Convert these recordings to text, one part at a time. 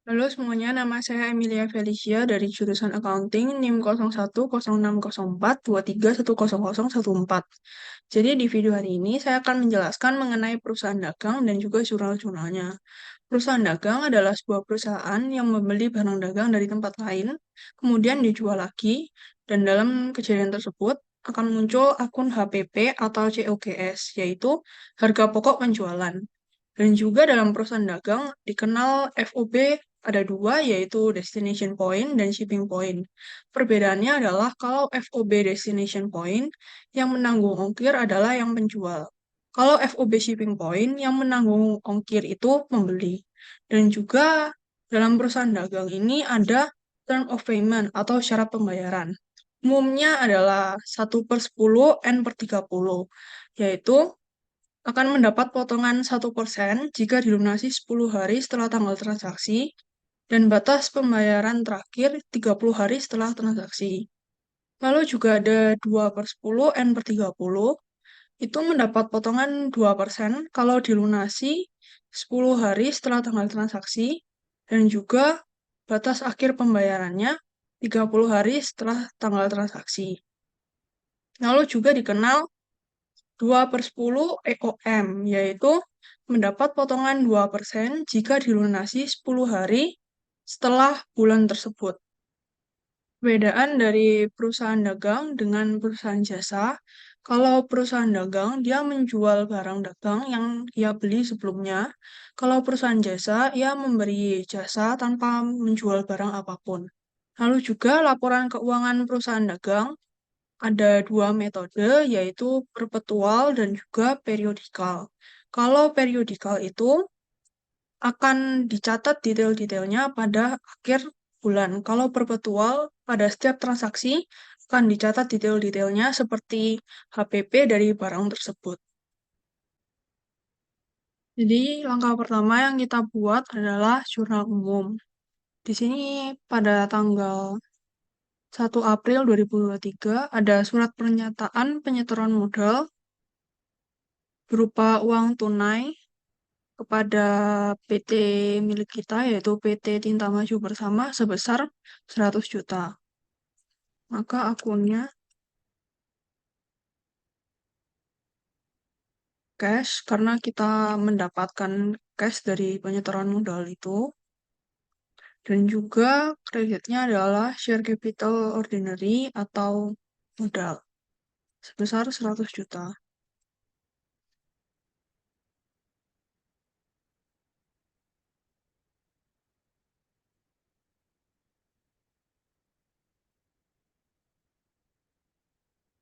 Halo semuanya, nama saya Emilia Felicia dari jurusan Accounting NIM 01060423100014. Jadi di video hari ini saya akan menjelaskan mengenai perusahaan dagang dan juga jurnal-jurnalnya. Perusahaan dagang adalah sebuah perusahaan yang membeli barang dagang dari tempat lain, kemudian dijual lagi, dan dalam kejadian tersebut akan muncul akun HPP atau COGS, yaitu harga pokok penjualan. Dan juga dalam perusahaan dagang dikenal FOB ada dua, yaitu destination point dan shipping point. Perbedaannya adalah kalau FOB destination point, yang menanggung ongkir adalah yang penjual. Kalau FOB shipping point, yang menanggung ongkir itu pembeli. Dan juga dalam perusahaan dagang ini ada term of payment atau syarat pembayaran. Umumnya adalah 1/10 N/30, yaitu akan mendapat potongan 1% jika dilunasi 10 hari setelah tanggal transaksi, dan batas pembayaran terakhir 30 hari setelah transaksi. Lalu juga ada 2/10 N/30, itu mendapat potongan 2% kalau dilunasi 10 hari setelah tanggal transaksi, dan juga batas akhir pembayarannya 30 hari setelah tanggal transaksi. Lalu juga dikenal 2/10 EOM, yaitu mendapat potongan 2% jika dilunasi 10 hari setelah bulan tersebut. Perbedaan dari perusahaan dagang dengan perusahaan jasa, kalau perusahaan dagang, dia menjual barang dagang yang ia beli sebelumnya. Kalau perusahaan jasa, ia memberi jasa tanpa menjual barang apapun. Lalu juga laporan keuangan perusahaan dagang, ada dua metode, yaitu perpetual dan juga periodikal. Kalau periodikal itu akan dicatat detail-detailnya pada akhir bulan. Kalau perpetual, pada setiap transaksi akan dicatat detail-detailnya seperti HPP dari barang tersebut. Jadi, langkah pertama yang kita buat adalah jurnal umum. Di sini pada tanggal 1 April 2023 ada surat pernyataan penyetoran modal berupa uang tunai kepada PT milik kita, yaitu PT Tinta Maju Bersama sebesar 100 juta. Maka akunnya cash karena kita mendapatkan cash dari penyetoran modal itu. Dan juga kreditnya adalah share capital ordinary atau modal sebesar 100 juta.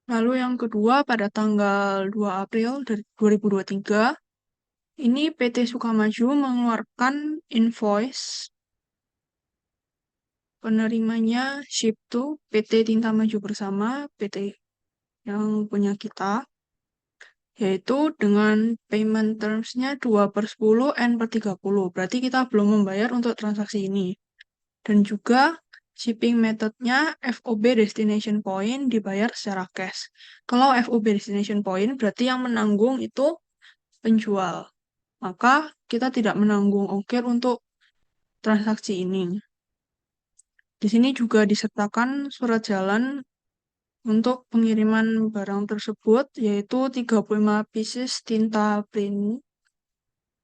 Lalu yang kedua pada tanggal 2 April 2023, ini PT Sukamaju mengeluarkan invoice penerimanya Ship2 PT Tinta Maju Bersama, PT yang punya kita, yaitu dengan payment terms-nya 2/10 N/30. Berarti kita belum membayar untuk transaksi ini. Dan juga shipping method-nya FOB Destination Point dibayar secara cash. Kalau FOB Destination Point berarti yang menanggung itu penjual. Maka kita tidak menanggung ongkir untuk transaksi ini. Di sini juga disertakan surat jalan untuk pengiriman barang tersebut, yaitu 35 pieces tinta print.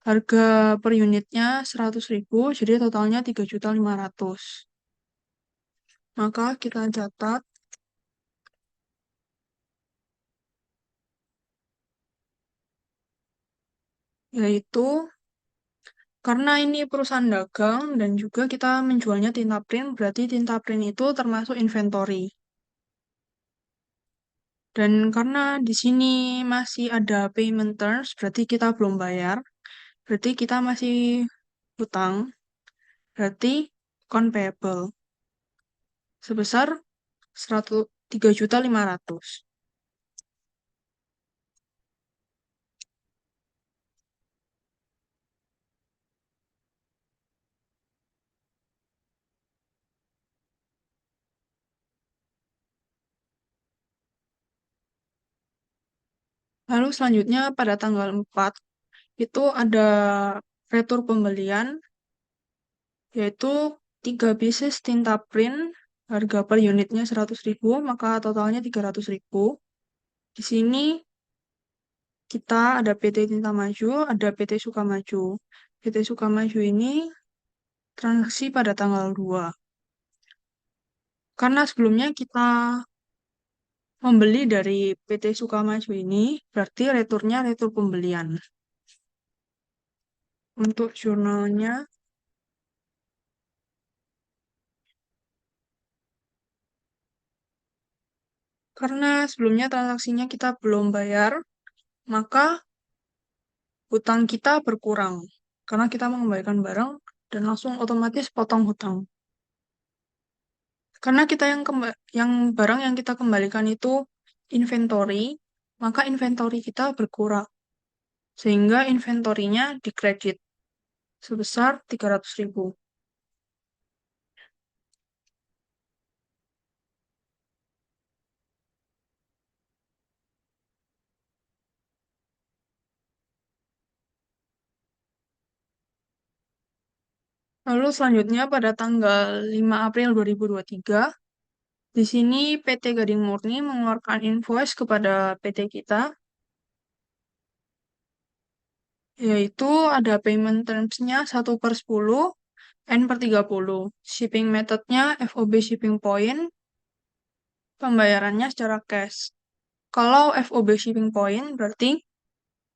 Harga per unitnya 100.000, jadi totalnya 3.500.000. Maka kita catat, yaitu karena ini perusahaan dagang dan juga kita menjualnya tinta print, berarti tinta print itu termasuk inventory. Dan karena di sini masih ada payment terms, berarti kita belum bayar, berarti kita masih hutang, berarti account payable sebesar 3.500.000. Lalu selanjutnya pada tanggal 4 itu ada retur pembelian yaitu 3 pieces tinta print, harga per unitnya 100.000, maka totalnya 300.000. Di sini kita ada PT Tinta Maju, ada PT Sukamaju. PT Sukamaju ini transaksi pada tanggal 2. Karena sebelumnya kita membeli dari PT Sukamaju ini, berarti returnya retur pembelian. Untuk jurnalnya, karena sebelumnya transaksinya kita belum bayar, maka hutang kita berkurang. Karena kita mengembalikan barang dan langsung otomatis potong hutang. Karena kita yang barang yang kita kembalikan itu inventory, maka inventory kita berkurang. Sehingga inventorinya dikredit sebesar 300.000. Lalu selanjutnya pada tanggal 5 April 2023, di sini PT Gading Murni mengeluarkan invoice kepada PT kita, yaitu ada payment terms-nya 1/10, N/30. Shipping method-nya FOB shipping point, pembayarannya secara cash. Kalau FOB shipping point berarti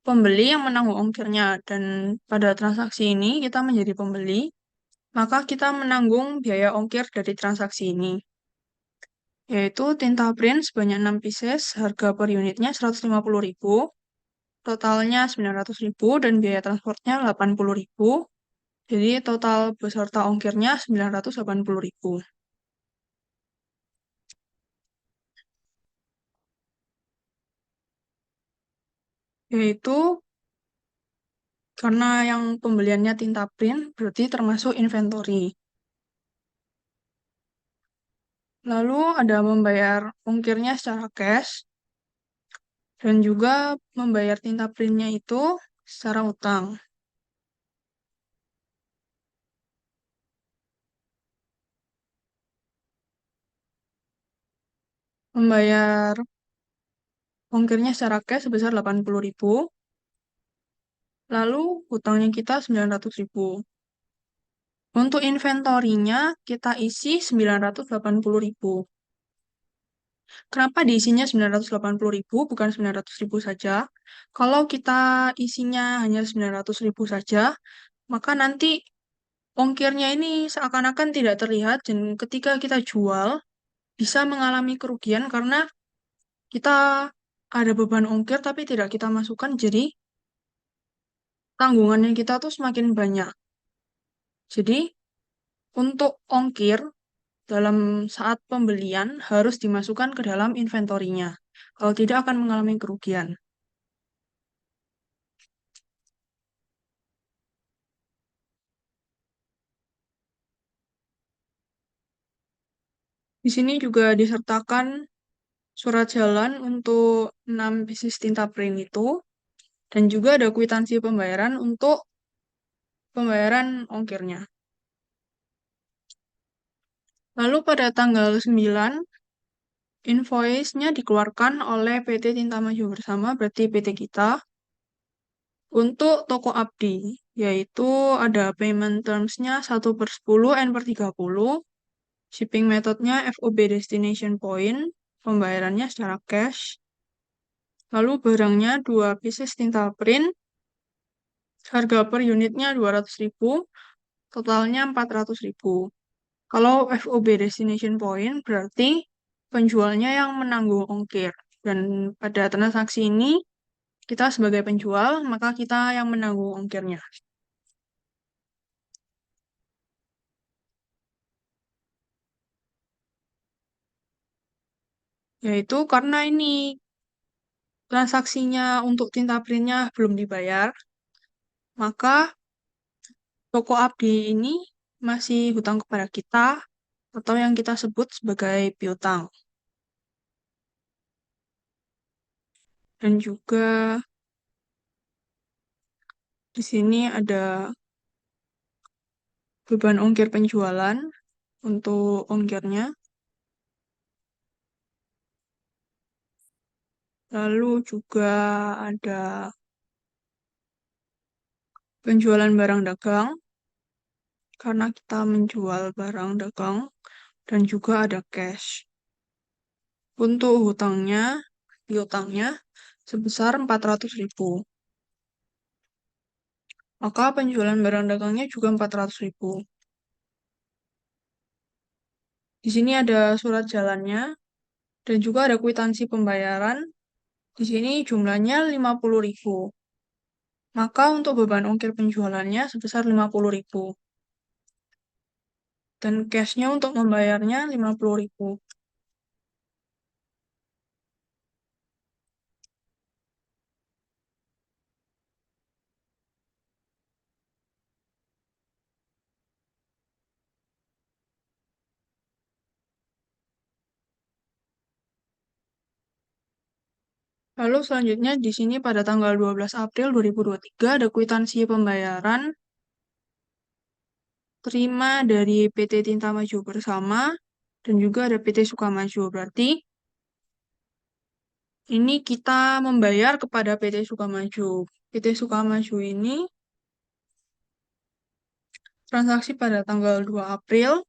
pembeli yang menanggung ongkirnya, dan pada transaksi ini kita menjadi pembeli, maka kita menanggung biaya ongkir dari transaksi ini, yaitu tinta print sebanyak 6 pieces, harga per unitnya 150.000, totalnya 900.000, dan biaya transportnya 80.000, jadi total beserta ongkirnya 980.000. Yaitu karena yang pembeliannya tinta print berarti termasuk inventory. Lalu ada membayar ongkirnya secara cash, dan juga membayar tinta printnya itu secara utang. Membayar ongkirnya secara cash sebesar 80.000, lalu hutangnya kita 900.000. Untuk inventorinya kita isi 980.000. Kenapa diisinya 980.000 bukan 900.000 saja? Kalau kita isinya hanya 900.000 saja, maka nanti ongkirnya ini seakan-akan tidak terlihat, dan ketika kita jual bisa mengalami kerugian karena kita ada beban ongkir tapi tidak kita masukkan, jadi tanggungannya kita tuh semakin banyak. Jadi untuk ongkir dalam saat pembelian harus dimasukkan ke dalam inventorinya. Kalau tidak akan mengalami kerugian. Di sini juga disertakan surat jalan untuk 6 bisnis tinta print itu, dan juga ada kwitansi pembayaran untuk pembayaran ongkirnya. Lalu pada tanggal 9, invoice-nya dikeluarkan oleh PT Tinta Maju Bersama, berarti PT kita, untuk toko Abdi, yaitu ada payment terms-nya 1/10, N/30, shipping methodnya FOB destination point, pembayarannya secara cash, lalu barangnya 2 pieces tinta print, harga per unitnya 200.000, totalnya 400.000. Kalau FOB destination point berarti penjualnya yang menanggung ongkir. Dan pada transaksi ini kita sebagai penjual, maka kita yang menanggung ongkirnya. Yaitu karena ini transaksinya untuk tinta printnya belum dibayar, maka toko Abdi ini masih hutang kepada kita, atau yang kita sebut sebagai piutang. Dan juga di sini ada beban ongkir penjualan untuk ongkirnya, lalu juga ada penjualan barang dagang, karena kita menjual barang dagang, dan juga ada cash. Untuk piutangnya sebesar 400.000. Maka penjualan barang dagangnya juga 400.000. Di sini ada surat jalannya dan juga ada kwitansi pembayaran. Di sini jumlahnya 50.000. Maka untuk beban ongkir penjualannya sebesar 50.000. Dan cashnya untuk membayarnya 50.000. Lalu selanjutnya di sini pada tanggal 12 April 2023 ada kwitansi pembayaran terima dari PT Tinta Maju Bersama dan juga ada PT Sukamaju. Berarti ini kita membayar kepada PT Sukamaju. PT Sukamaju ini transaksi pada tanggal 2 April.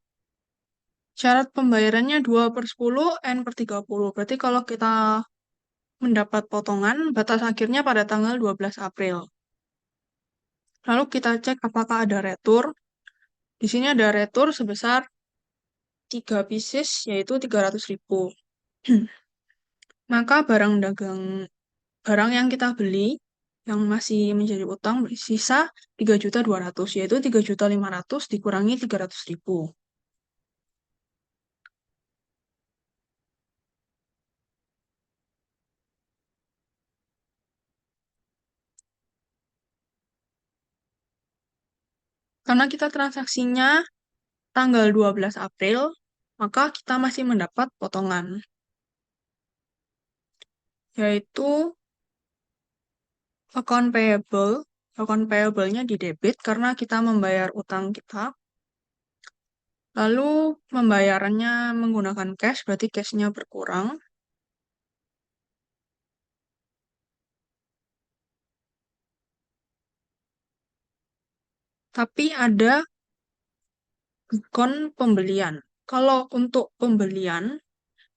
Syarat pembayarannya 2/10 N/30. Berarti kalau kita mendapat potongan, batas akhirnya pada tanggal 12 April. Lalu kita cek apakah ada retur. Di sini ada retur sebesar 3 pieces, yaitu 300.000. Maka barang yang kita beli, yang masih menjadi utang bersisa 3.200.000, yaitu 3.500.000 dikurangi 300.000. Karena kita transaksinya tanggal 12 April, maka kita masih mendapat potongan, yaitu account payable. Account payable-nya di debit karena kita membayar utang kita. Lalu membayarannya menggunakan cash, berarti cash-nya berkurang. Tapi ada diskon pembelian. Kalau untuk pembelian,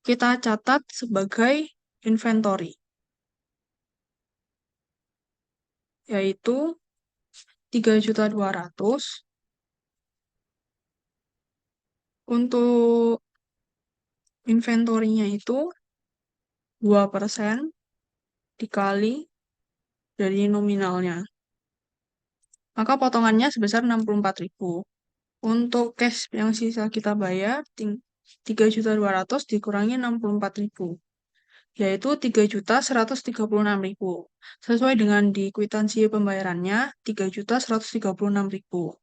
kita catat sebagai inventory, yaitu 3.200.000. Untuk inventorinya itu 2% dikali dari nominalnya. Maka potongannya sebesar 64.000. Untuk cash yang sisa kita bayar, 3.200.000 dikurangi 64.000, yaitu 3.136.000. Sesuai dengan di kwitansi pembayarannya, 3.136.000.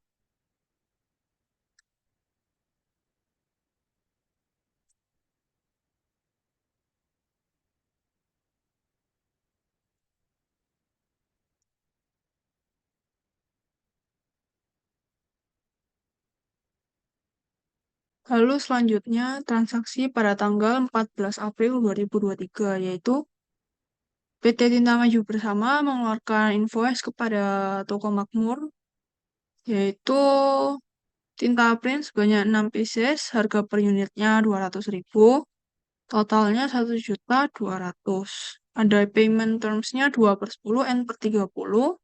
Lalu selanjutnya transaksi pada tanggal 14 April 2023, yaitu PT Tinta Maju Bersama mengeluarkan invoice kepada Toko Makmur, yaitu tinta print sebanyak 6 pieces, harga per unitnya 200.000, totalnya 1.200.000. Ada payment terms-nya 2/10 N/30,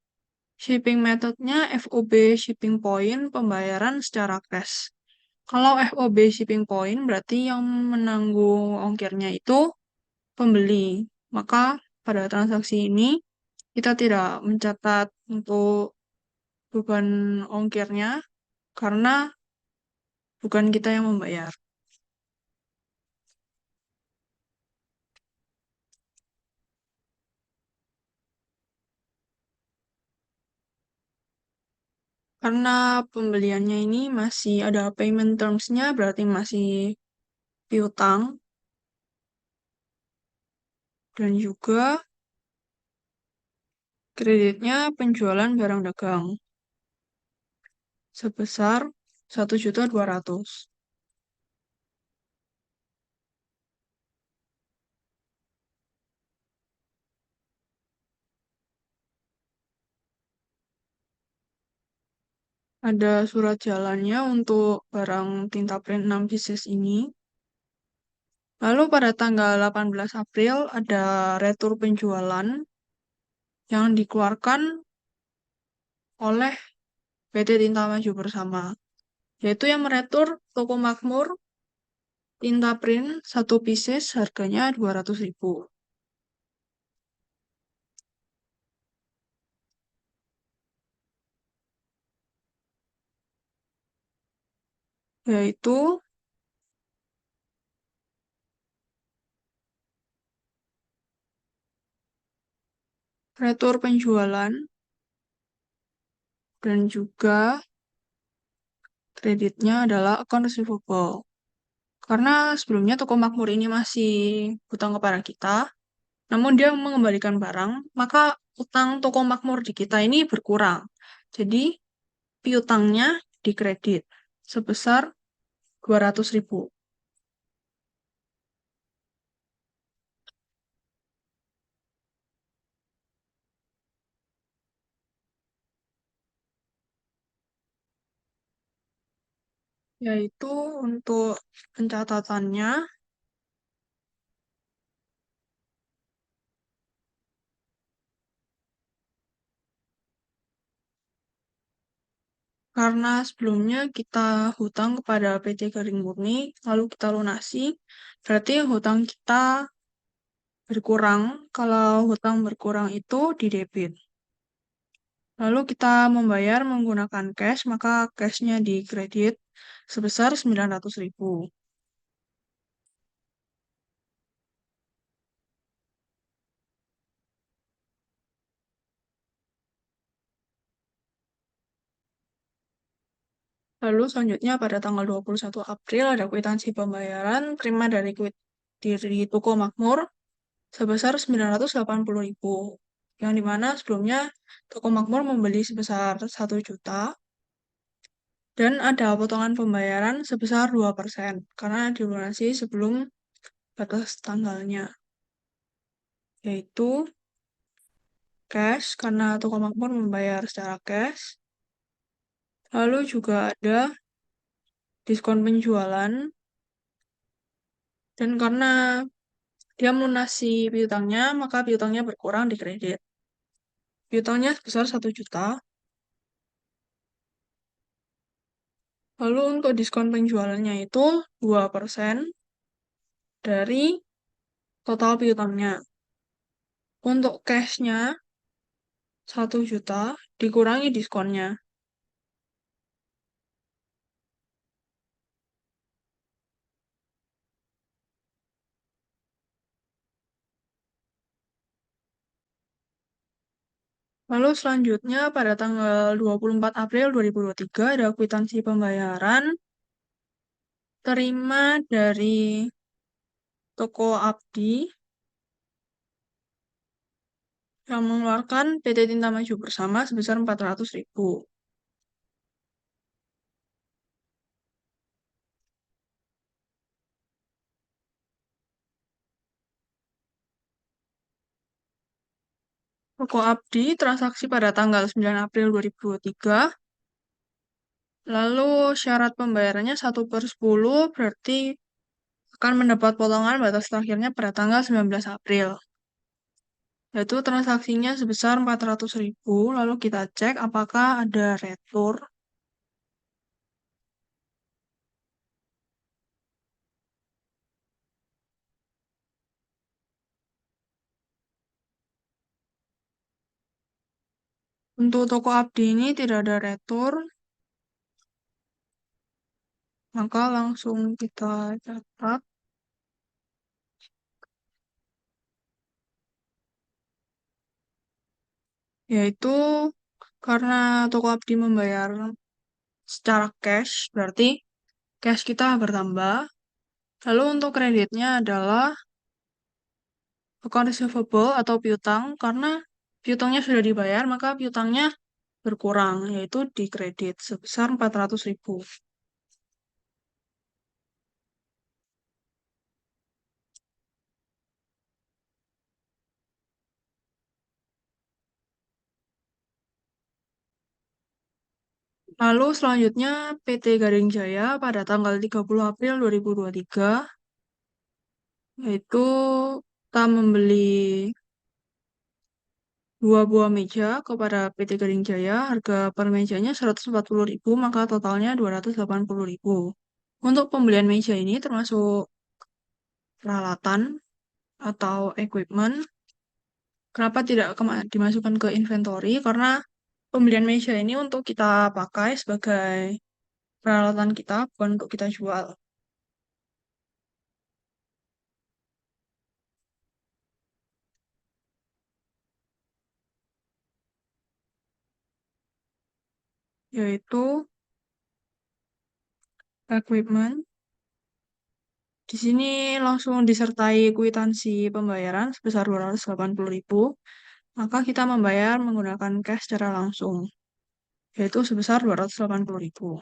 shipping methodnya FOB shipping point, pembayaran secara cash. Kalau FOB shipping point berarti yang menanggung ongkirnya itu pembeli. Maka pada transaksi ini kita tidak mencatat untuk beban ongkirnya karena bukan kita yang membayar. Karena pembeliannya ini masih ada payment terms-nya, berarti masih piutang. Dan juga kreditnya penjualan barang dagang sebesar 1.200.000. Ada surat jalannya untuk barang tinta print 6 pieces ini. Lalu pada tanggal 18 April ada retur penjualan yang dikeluarkan oleh PT Tinta Maju Bersama, yaitu yang meretur toko Makmur tinta print 1 pieces harganya 200.000. Yaitu retur penjualan dan juga kreditnya adalah account receivable. Karena sebelumnya toko Makmur ini masih hutang kepada kita, namun dia mengembalikan barang, maka utang toko Makmur di kita ini berkurang. Jadi, piutangnya dikredit sebesar 200.000. Yaitu untuk pencatatannya, karena sebelumnya kita hutang kepada PT Garing Murni, lalu kita lunasi, berarti hutang kita berkurang. Kalau hutang berkurang itu di debit. Lalu kita membayar menggunakan cash, maka cashnya di kredit sebesar 900.000. Lalu selanjutnya pada tanggal 21 April ada kwitansi pembayaran terima dari toko Makmur sebesar 980.000. Yang dimana sebelumnya toko Makmur membeli sebesar 1 juta dan ada potongan pembayaran sebesar 2% karena dilunasi sebelum batas tanggalnya, yaitu cash karena toko Makmur membayar secara cash. Lalu juga ada diskon penjualan dan karena dia melunasi piutangnya, maka piutangnya berkurang di kredit. Piutangnya sebesar 1 juta. Lalu untuk diskon penjualannya itu 2% dari total piutangnya. Untuk cashnya 1 juta dikurangi diskonnya. Lalu selanjutnya pada tanggal 24 April 2023 ada kwitansi pembayaran terima dari toko Abdi yang mengeluarkan PT Tinta Maju Bersama sebesar 400.000. Toko Abdi transaksi pada tanggal 9 April 2023. Lalu syarat pembayarannya 1/10 berarti akan mendapat potongan batas terakhirnya pada tanggal 19 April. Yaitu transaksinya sebesar 400.000. Lalu kita cek apakah ada retur. Untuk toko Abdi ini tidak ada retur, maka langsung kita catat, yaitu karena toko Abdi membayar secara cash, berarti cash kita bertambah. Lalu untuk kreditnya adalah account receivable atau piutang, karena piutangnya sudah dibayar, maka piutangnya berkurang, yaitu di kredit sebesar 400.000. Lalu selanjutnya PT Gading Jaya pada tanggal 30 April 2023, yaitu kita membeli dua buah meja kepada PT Gading Jaya, harga per mejanya 140.000, maka totalnya 280.000. Untuk pembelian meja ini termasuk peralatan atau equipment. Kenapa tidak dimasukkan ke inventory? Karena pembelian meja ini untuk kita pakai sebagai peralatan kita, bukan untuk kita jual. Yaitu equipment. Di sini langsung disertai kwitansi pembayaran sebesar 280.000, maka kita membayar menggunakan cash secara langsung, yaitu sebesar 280.000.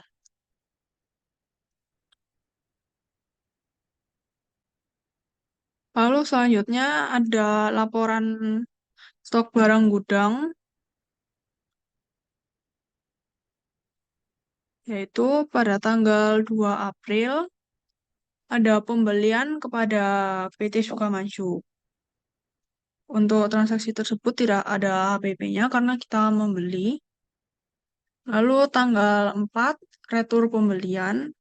Lalu selanjutnya ada laporan stok barang gudang, yaitu pada tanggal 2 April ada pembelian kepada PT Sukamaju. Untuk transaksi tersebut tidak ada HPP-nya karena kita membeli. Lalu tanggal 4 retur pembelian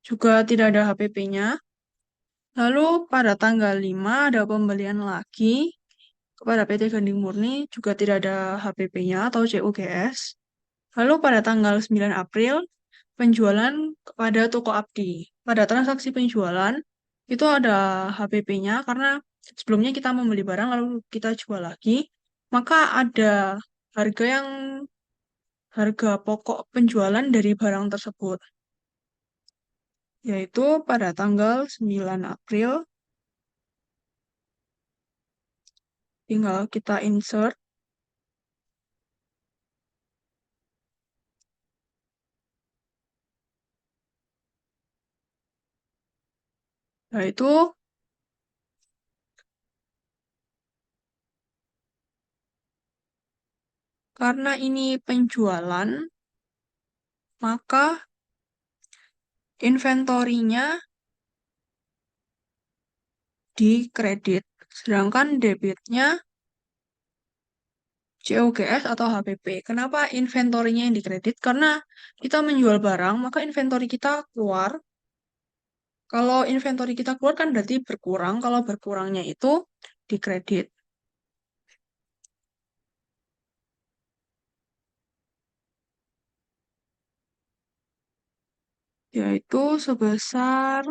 juga tidak ada HPP-nya. Lalu pada tanggal 5 ada pembelian lagi kepada PT Ganding Murni, juga tidak ada HPP-nya atau CUGS. Lalu pada tanggal 9 April penjualan kepada Toko Abdi. Pada transaksi penjualan itu ada HPP-nya karena sebelumnya kita membeli barang lalu kita jual lagi, maka ada harga yang harga pokok penjualan dari barang tersebut, yaitu pada tanggal 9 April, tinggal kita insert, yaitu karena ini penjualan, maka inventorinya di kredit, sedangkan debitnya COGS atau HPP. Kenapa inventorinya yang dikredit? Karena kita menjual barang, maka inventory kita keluar. Kalau inventory kita keluar kan berarti berkurang. Kalau berkurangnya itu dikredit, yaitu sebesar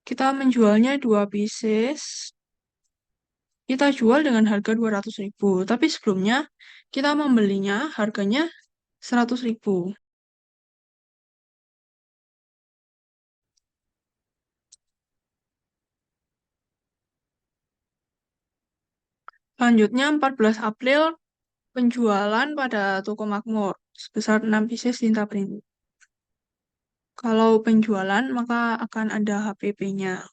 kita menjualnya 2 pieces, kita jual dengan harga 200.000. Tapi sebelumnya kita membelinya harganya 100.000. Selanjutnya 14 April penjualan pada toko Makmur sebesar 6 pieces tinta print. Kalau penjualan maka akan ada HPP-nya,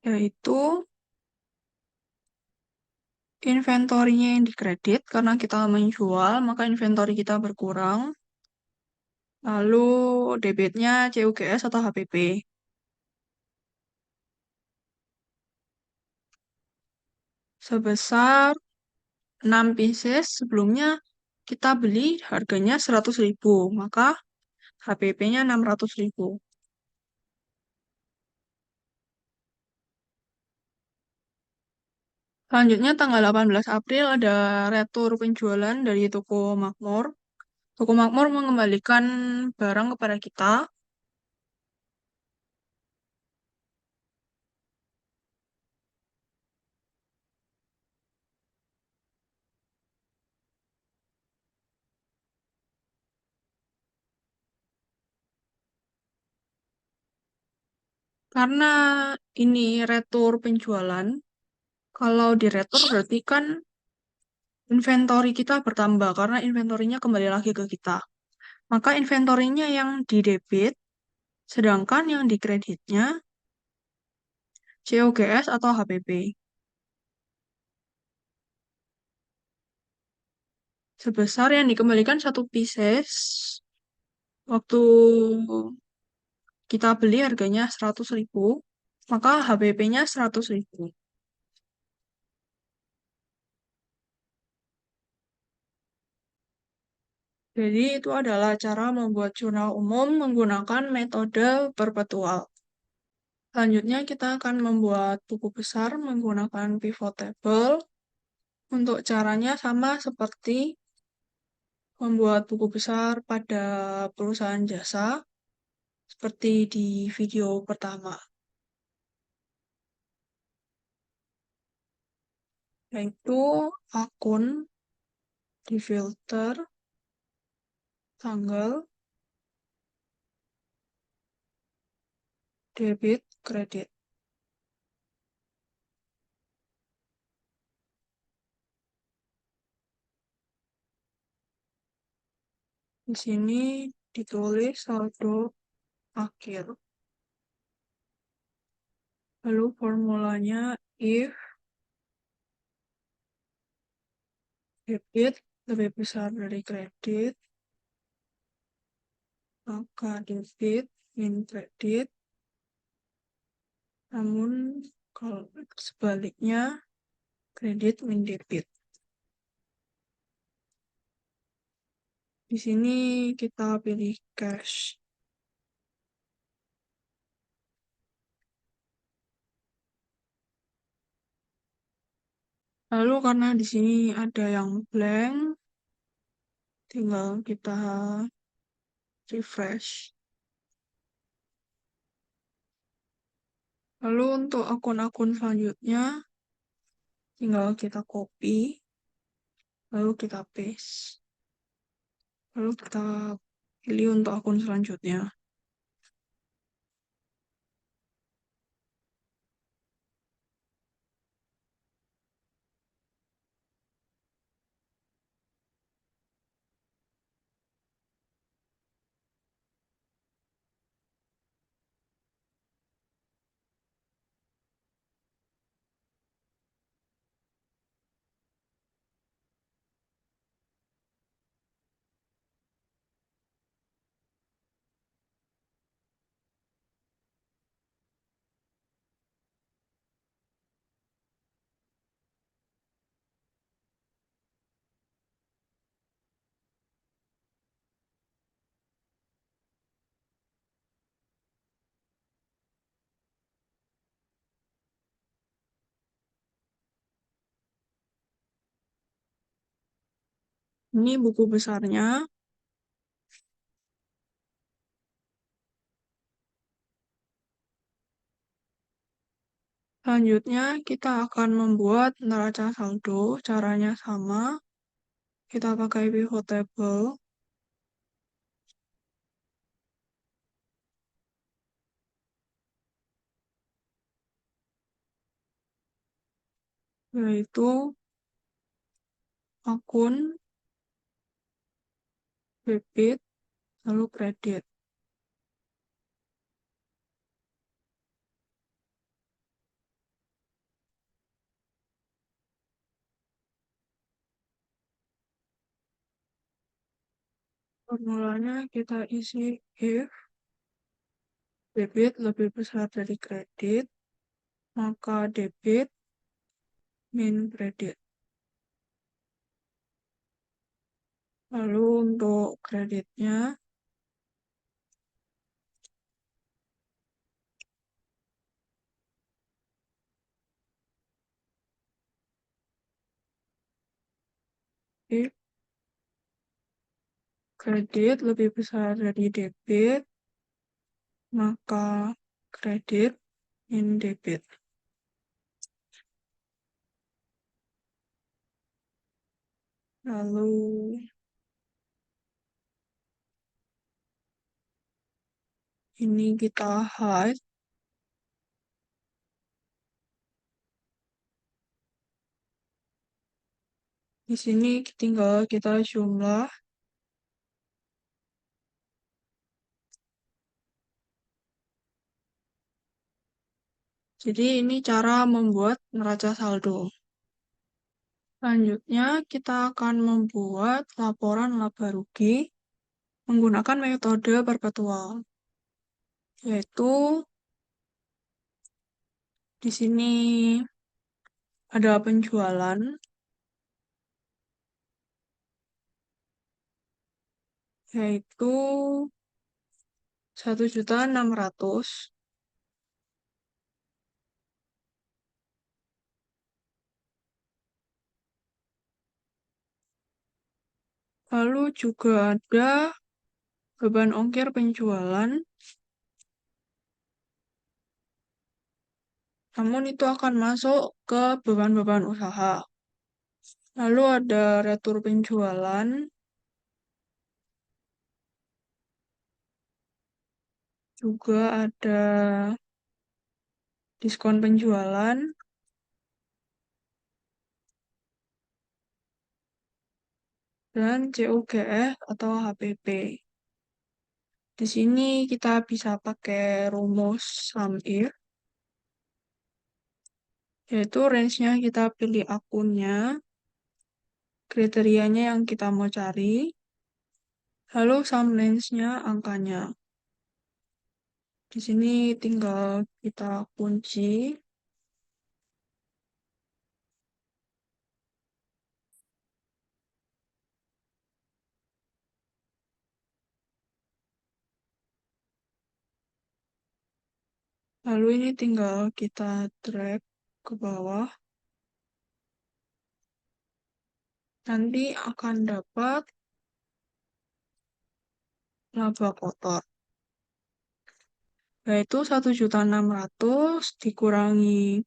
yaitu inventorinya yang dikredit karena kita menjual, maka inventory kita berkurang. Lalu debitnya CUGS atau HPP sebesar 6 pieces. Sebelumnya kita beli harganya 100.000, maka HPP-nya 600.000. Selanjutnya tanggal 18 April ada retur penjualan dari toko Makmur. Toko Makmur mengembalikan barang kepada kita karena ini retur penjualan. Kalau di retur berarti kan inventory kita bertambah karena inventorinya kembali lagi ke kita. Maka inventorinya yang di debit, sedangkan yang di kreditnya COGS atau HPP. Sebesar yang dikembalikan satu pieces waktu kita beli harganya 100.000, maka HPP-nya 100.000. Jadi itu adalah cara membuat jurnal umum menggunakan metode perpetual. Selanjutnya kita akan membuat buku besar menggunakan pivot table. Untuk caranya sama seperti membuat buku besar pada perusahaan jasa, seperti di video pertama. Yaitu akun, difilter, tanggal, debit, kredit. Di sini ditulis saldo akhir. Lalu formulanya if debit lebih besar dari kredit, maka debit min kredit. Namun kalau sebaliknya kredit min debit. Di sini kita pilih cash. Lalu karena di sini ada yang blank, tinggal kita refresh. Lalu untuk akun-akun selanjutnya, tinggal kita copy, lalu kita paste. Lalu kita pilih untuk akun selanjutnya. Ini buku besarnya. Selanjutnya, kita akan membuat neraca saldo. Caranya sama. Kita pakai pivot table. Yaitu akun, debit, lalu kredit. Formulanya kita isi if debit lebih besar dari kredit, maka debit min kredit. Lalu untuk kreditnya, if kredit lebih besar dari debit, maka kredit min debit. Lalu ini kita hide. Di sini tinggal kita jumlah. Jadi ini cara membuat neraca saldo. Selanjutnya kita akan membuat laporan laba rugi menggunakan metode perpetual, yaitu di sini ada penjualan, yaitu 1.600.000. Lalu juga ada beban ongkir penjualan, namun itu akan masuk ke beban-beban usaha. Lalu ada retur penjualan, juga ada diskon penjualan, dan COGS atau HPP. Di sini kita bisa pakai rumus sum if, yaitu range-nya kita pilih akunnya, kriterianya yang kita mau cari, lalu sum range-nya angkanya. Di sini tinggal kita kunci, lalu ini tinggal kita drag ke bawah. Nanti akan dapat laba kotor, yaitu 1.600.000 dikurangi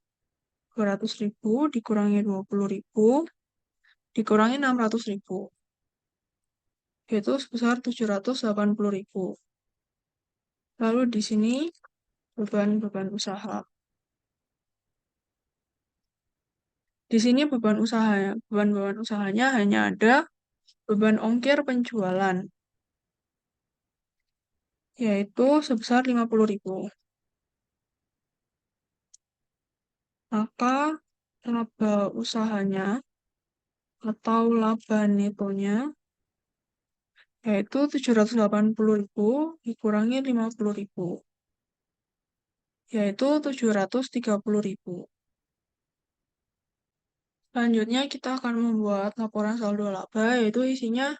200.000 dikurangi 20.000 dikurangi 600.000, yaitu sebesar 780.000. Lalu di sini beban-beban usaha. Di sini beban-beban usahanya hanya ada beban ongkir penjualan, yaitu sebesar 50.000. Maka laba usahanya atau laba netonya yaitu 780.000 dikurangi 50.000, yaitu 730.000. Selanjutnya kita akan membuat laporan saldo laba, yaitu isinya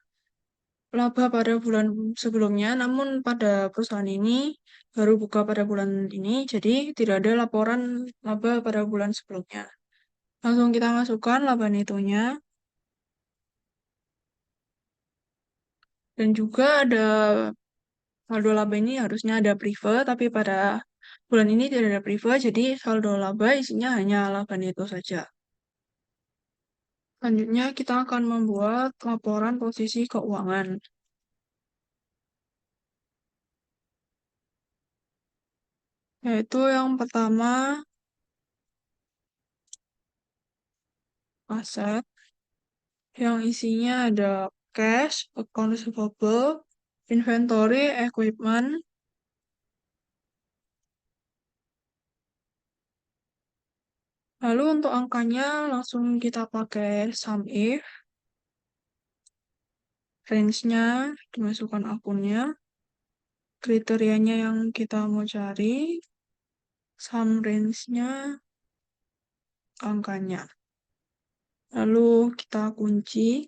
laba pada bulan sebelumnya, namun pada perusahaan ini baru buka pada bulan ini, jadi tidak ada laporan laba pada bulan sebelumnya. Langsung kita masukkan laba netonya, dan juga ada saldo laba ini harusnya ada prive, tapi pada bulan ini tidak ada prive, jadi saldo laba isinya hanya laba neto saja. Selanjutnya kita akan membuat laporan posisi keuangan. Yaitu yang pertama, aset, yang isinya ada cash, account receivable, inventory, equipment. Lalu untuk angkanya langsung kita pakai sum if, range-nya dimasukkan akunnya, kriterianya yang kita mau cari, sum range-nya, angkanya. Lalu kita kunci.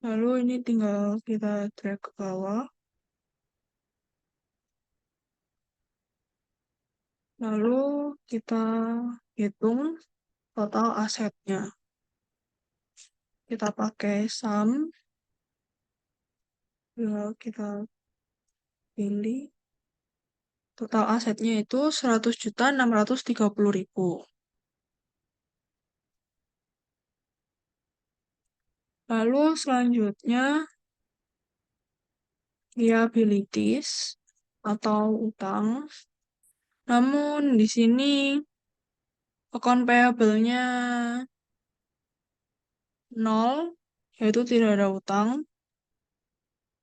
Lalu ini tinggal kita drag ke bawah. Lalu kita hitung total asetnya. Kita pakai sum, ya kita pilih. Total asetnya itu 100.630.000. Lalu selanjutnya liabilities atau utang. Namun di sini account payable-nya 0, yaitu tidak ada utang,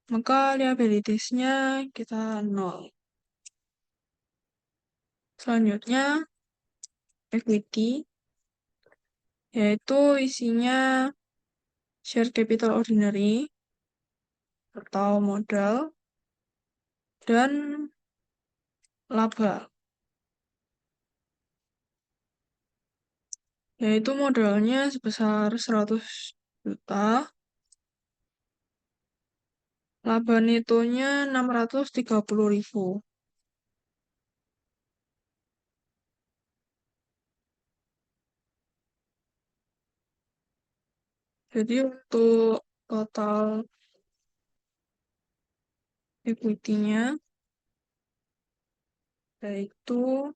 maka liabilities-nya kita 0. Selanjutnya equity, yaitu isinya share capital ordinary atau modal dan laba, yaitu modalnya sebesar 100 juta, laba netonya 630.000. Jadi untuk total equity-nya yaitu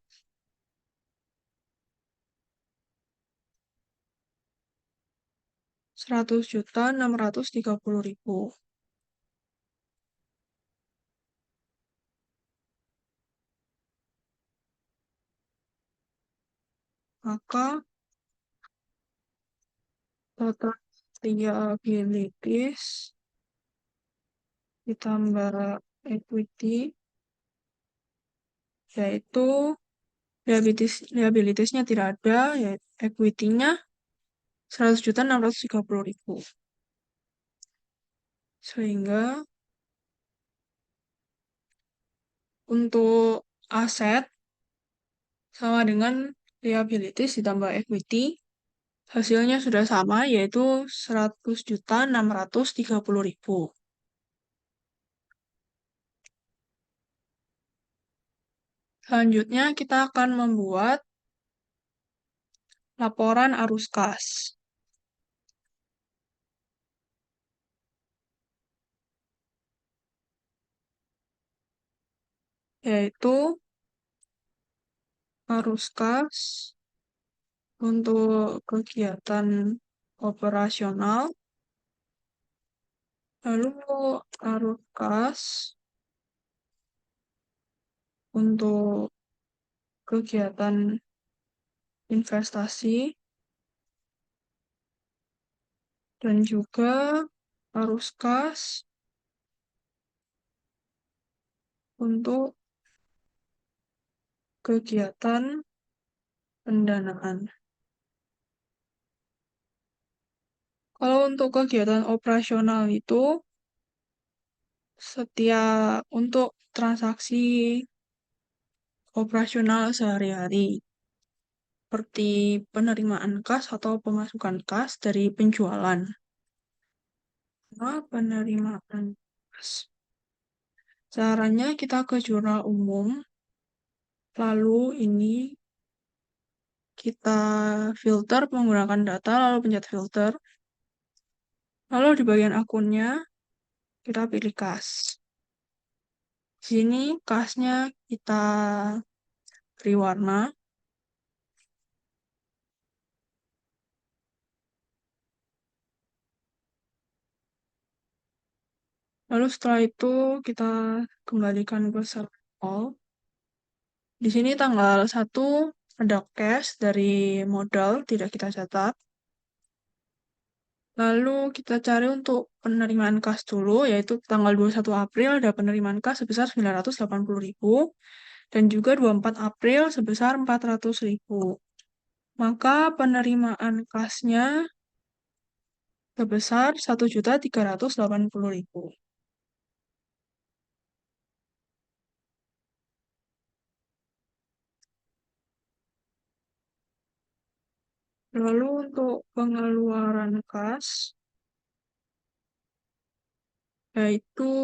100.630.000. Maka total liabilities ditambah equity yaitu liabilitiesnya tidak ada, yaitu equity-nya 100.630.000. Sehingga untuk aset sama dengan liabilities ditambah equity, hasilnya sudah sama, yaitu 100.630.000. Selanjutnya kita akan membuat laporan arus kas, yaitu arus kas untuk kegiatan operasional, lalu arus kas untuk kegiatan investasi, dan juga arus kas untuk kegiatan pendanaan. Kalau untuk kegiatan operasional itu, setiap untuk transaksi operasional sehari-hari, seperti penerimaan kas atau pemasukan kas dari penjualan. Nah, penerimaan kas. Caranya kita ke jurnal umum, lalu ini kita filter menggunakan data, lalu pencet filter. Lalu di bagian akunnya, kita pilih kas. Di sini kasnya kita beri warna. Lalu setelah itu kita kembalikan ke select all. Di sini tanggal 1 ada cash dari modal, tidak kita catat. Lalu kita cari untuk penerimaan kas dulu, yaitu tanggal 21 April ada penerimaan kas sebesar 980.000 dan juga 24 April sebesar 400.000. Maka penerimaan kasnya sebesar 1.380.000. Lalu untuk pengeluaran kas, yaitu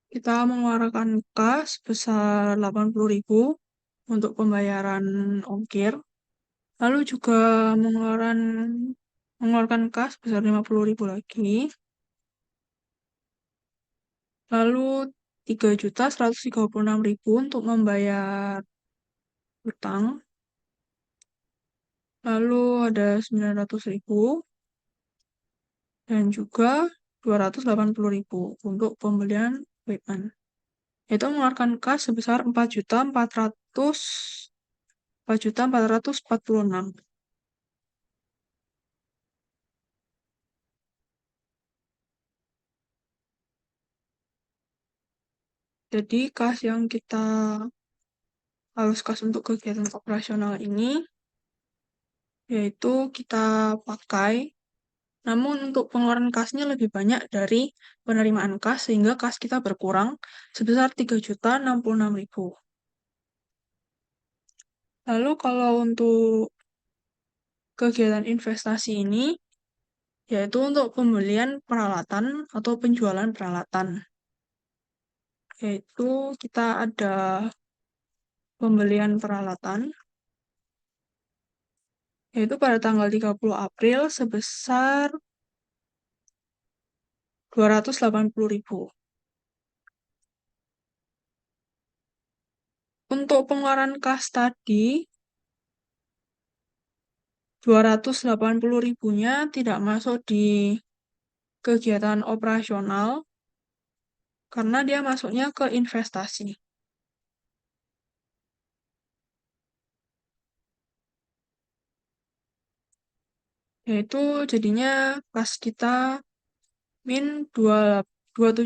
kita mengeluarkan kas sebesar 80.000 untuk pembayaran ongkir. Lalu juga mengeluarkan kas sebesar 50.000 lagi. Lalu 3.136.000 untuk membayar utang. Lalu ada 900.000 dan juga 280.000 untuk pembelian equipment. Itu mengeluarkan kas sebesar 4.446. Jadi kas yang kita harus kas untuk kegiatan operasional ini yaitu kita pakai, namun untuk pengeluaran kasnya lebih banyak dari penerimaan kas sehingga kas kita berkurang sebesar 3.066.000. Lalu kalau untuk kegiatan investasi ini yaitu untuk pembelian peralatan atau penjualan peralatan. Yaitu kita ada pembelian peralatan yaitu pada tanggal 30 April sebesar 280.000. Untuk pengeluaran kas tadi, 280.000-nya tidak masuk di kegiatan operasional karena dia masuknya ke investasi. Yaitu jadinya kas kita min 2786.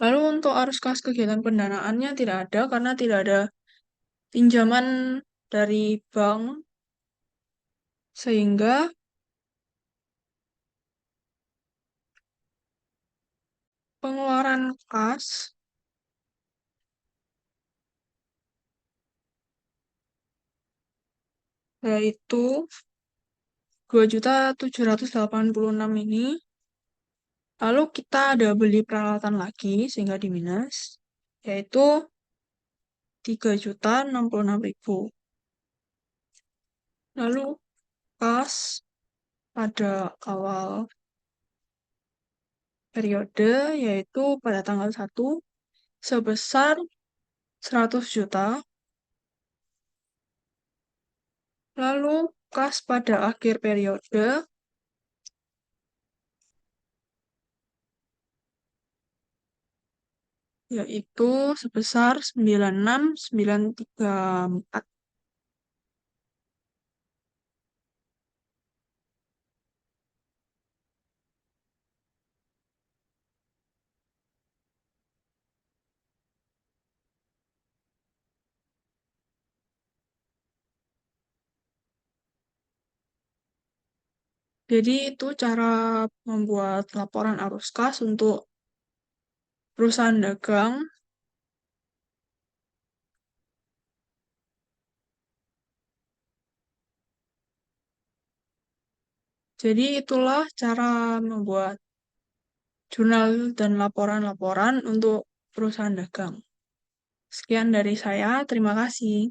Lalu untuk arus kas kegiatan pendanaannya tidak ada karena tidak ada pinjaman dari bank sehingga pengeluaran kas yaitu 2.786 ini. Lalu kita ada beli peralatan lagi sehingga di minus yaitu 3.066.000. Lalu kas pada awal periode yaitu pada tanggal 1 sebesar 100 juta. Lalu kas pada akhir periode yaitu sebesar 96.934. Jadi itu cara membuat laporan arus kas untuk perusahaan dagang. Jadi itulah cara membuat jurnal dan laporan-laporan untuk perusahaan dagang. Sekian dari saya, terima kasih.